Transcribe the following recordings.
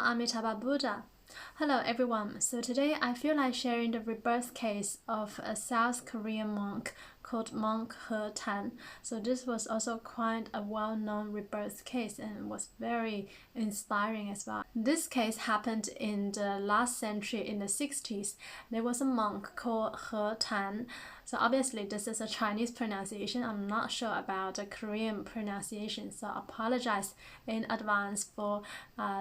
Amitabha Buddha. Hello everyone, so today I feel like sharing the rebirth case of a South Korean monk called Monk Hetan. So this was also quite a well-known rebirth case and was very inspiring as well. This case happened in the last century in the 60s. There was a monk called Hetan. So obviously this is a Chinese pronunciation. I'm not sure about the Korean pronunciation, so I apologize in advance for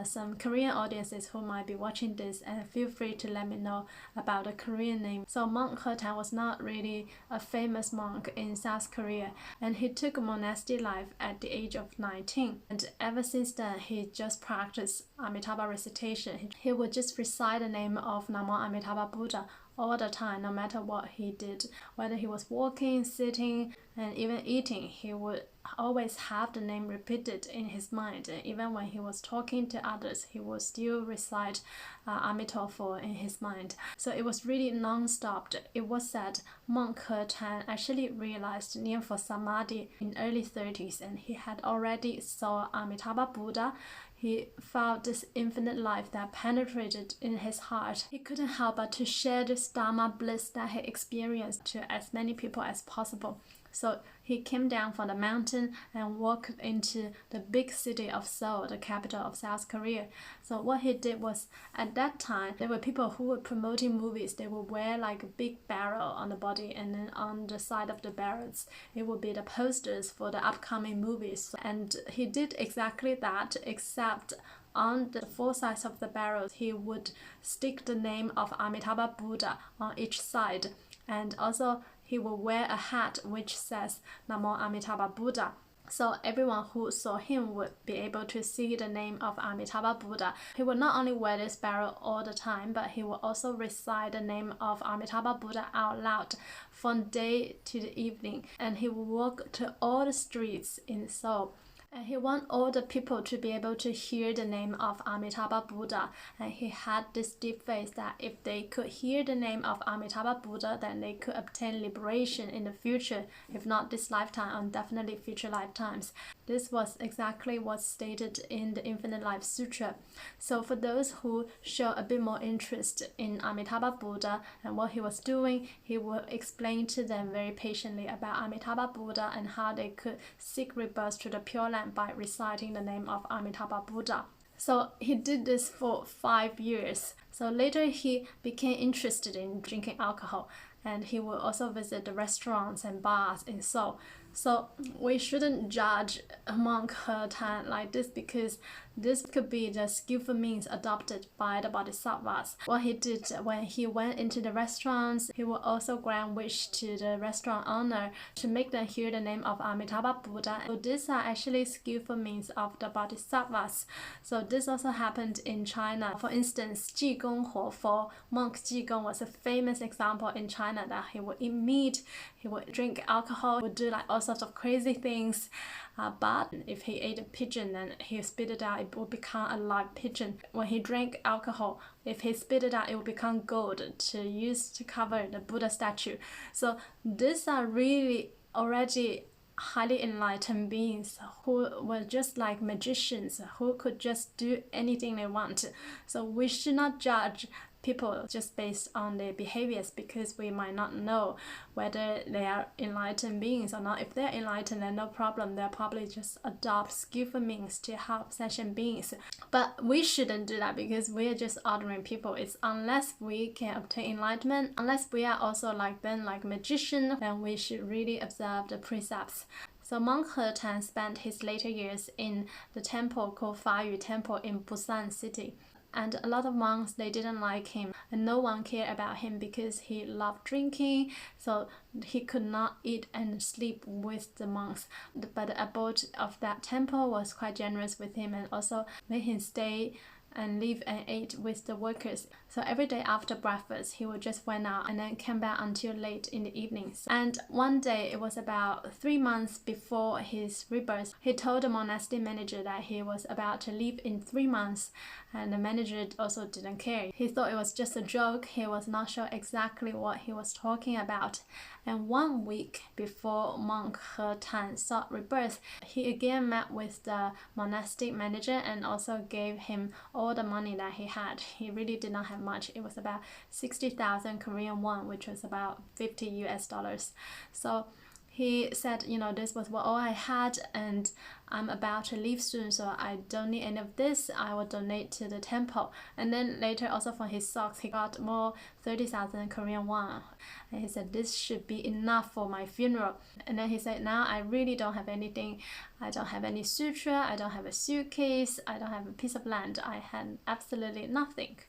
some Korean audiences who might be watching this, and feel free to let me know about the Korean name. So Monk Hetan was not really a famous monk in South Korea, and he took a monastic life at the age of 19, and ever since then he just practiced Amitabha recitation. He would just recite the name of Namo Amituofo Buddha all the time, no matter what he did. Whether he was walking, sitting, and even eating, he would always have the name repeated in his mind. And even when he was talking to others, he would still recite Amitofo in his mind. So it was really non-stop. It was said Monk Hetan actually realized Nianfo Samadhi in early 30s, and he had already saw Amitabha Buddha. He felt this infinite life that penetrated in his heart. He couldn't help but to share this Dharma bliss that he experienced to as many people as possible. So he came down from the mountain and walked into the big city of Seoul, the capital of South Korea. So what he did was, at that time, there were people who were promoting movies. They would wear like a big barrel on the body, and then on the side of the barrels, it would be the posters for the upcoming movies. And he did exactly that, except on the four sides of the barrels, he would stick the name of Amitabha Buddha on each side. And also he will wear a hat which says Namo Amituofo Buddha. So everyone who saw him would be able to see the name of Amitabha Buddha. He would not only wear this barrel all the time, but he will also recite the name of Amitabha Buddha out loud from day to the evening. And he will walk to all the streets in Seoul. And he wanted all the people to be able to hear the name of Amitabha Buddha. And he had this deep faith that if they could hear the name of Amitabha Buddha, then they could obtain liberation in the future, if not this lifetime, definitely future lifetimes. This was exactly what's stated in the Infinite Life Sutra. So for those who show a bit more interest in Amitabha Buddha and what he was doing, he will explain to them very patiently about Amitabha Buddha and how they could seek rebirth to the Pure Land by reciting the name of Amitabha Buddha. So he did this for 5 years. So later he became interested in drinking alcohol, and he will also visit the restaurants and bars in Seoul. So we shouldn't judge Monk Hetan like this, because this could be the skillful means adopted by the Bodhisattvas. What he did when he went into the restaurants, he would also grant wish to the restaurant owner to make them hear the name of Amitabha Buddha. So these are actually skillful means of the Bodhisattvas. So this also happened in China. For instance, Jigong Huofo, monk Jigong, was a famous example in China that he would eat meat, he would drink alcohol, would do like all sorts of crazy things. But if he ate a pigeon and he spit it out, it would become a live pigeon. When he drank alcohol, if he spit it out, it would become gold to use to cover the Buddha statue. So these are really already highly enlightened beings who were just like magicians, who could just do anything they want. So we should not judge people just based on their behaviors, because we might not know whether they are enlightened beings or not. If they're enlightened, then no problem, they'll probably just adopt skillful means to help sentient beings. But we shouldn't do that, because we are just ordinary people. It's unless we can obtain enlightenment, unless we are also like them, like magician, then we should really observe the precepts. So Monk Hetan spent his later years in the temple called Fayu Temple in Busan City. And a lot of monks, they didn't like him, and no one cared about him because he loved drinking, so he could not eat and sleep with the monks. But the abbot of that temple was quite generous with him and also made him stay and live and ate with the workers. So every day after breakfast, he would just went out and then came back until late in the evenings. And one day, it was about 3 months before his rebirth, he told the monastic manager that he was about to leave in 3 months, and the manager also didn't care. He thought it was just a joke. He was not sure exactly what he was talking about. And 1 week before monk Hetan sought rebirth, he again met with the monastic manager and also gave him all the money that he had. He really did not have much. It was about 60,000 Korean won, which was about $50. So he said, this was all I had, and I'm about to leave soon, so I don't need any of this. I will donate to the temple. And then later, also for his socks, he got more 30,000 Korean won. And he said, this should be enough for my funeral. And then he said, now I really don't have anything. I don't have any sutra. I don't have a suitcase. I don't have a piece of land. I had absolutely nothing.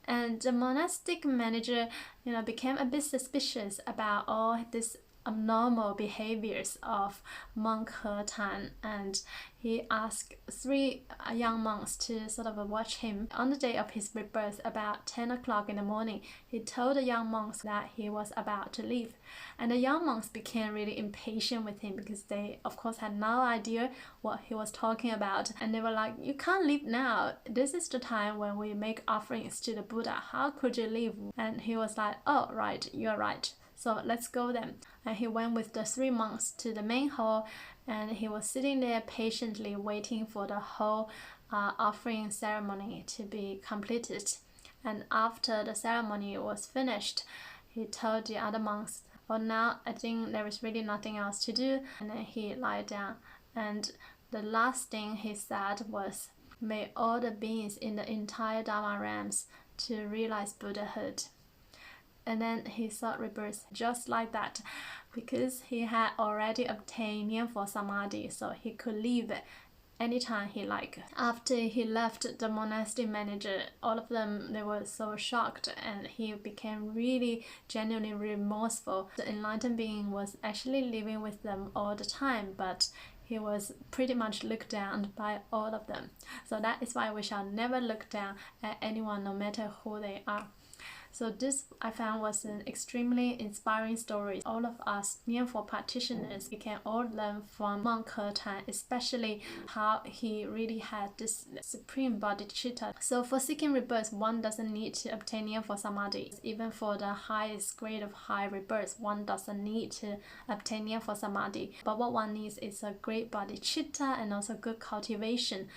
And the monastic manager, became a bit suspicious about all this abnormal behaviors of monk Hetan, and he asked 3 young monks to sort of watch him. On the day of his rebirth, about 10 o'clock in the morning, he told the young monks that he was about to leave, and the young monks became really impatient with him because they of course had no idea what he was talking about, and they were like, you can't leave now, this is the time when we make offerings to the Buddha, how could you leave? And he was like, oh right, you're right, so let's go then. And he went with the 3 monks to the main hall, and he was sitting there patiently waiting for the whole offering ceremony to be completed. And after the ceremony was finished, he told the other monks, well, now I think there is really nothing else to do. And then he lied down, and the last thing he said was, may all the beings in the entire Dharma realms to realize Buddhahood. And then he sought rebirth just like that, because he had already obtained Nyingpo Samadhi, so he could leave anytime he liked. After he left the monastic manager, all of them, they were so shocked, and he became really genuinely remorseful. The enlightened being was actually living with them all the time, but he was pretty much looked down by all of them. So that is why we shall never look down at anyone, no matter who they are. So this I found was an extremely inspiring story. All of us Nyingpo practitioners, we can all learn from monk Hetan, especially how he really had this supreme bodhicitta. So for seeking rebirth, one doesn't need to obtain Nyingpo Samadhi. Even for the highest grade of high rebirth, one doesn't need to obtain Nyingpo Samadhi. But what one needs is a great bodhicitta and also good cultivation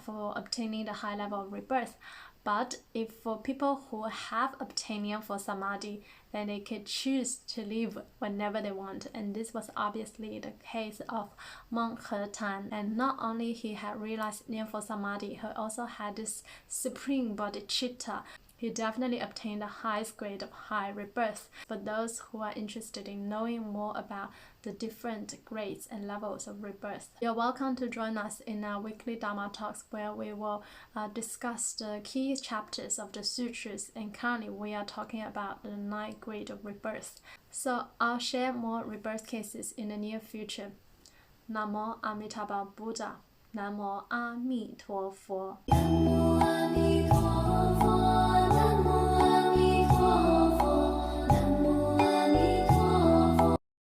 for obtaining the high level of rebirth. But if for people who have obtained Nyingpo Samadhi, then they could choose to leave whenever they want. And this was obviously the case of monk Hetan. And not only he had realized Nyingpo Samadhi, he also had this supreme bodhicitta. He definitely obtained the highest grade of high rebirth. For those who are interested in knowing more about the different grades and levels of rebirth, you're welcome to join us in our weekly Dharma talks, where we will discuss the key chapters of the sutras, and currently we are talking about the 9th grade of rebirth. So I'll share more rebirth cases in the near future. Namo Amitabha Buddha. Namo Amituofo.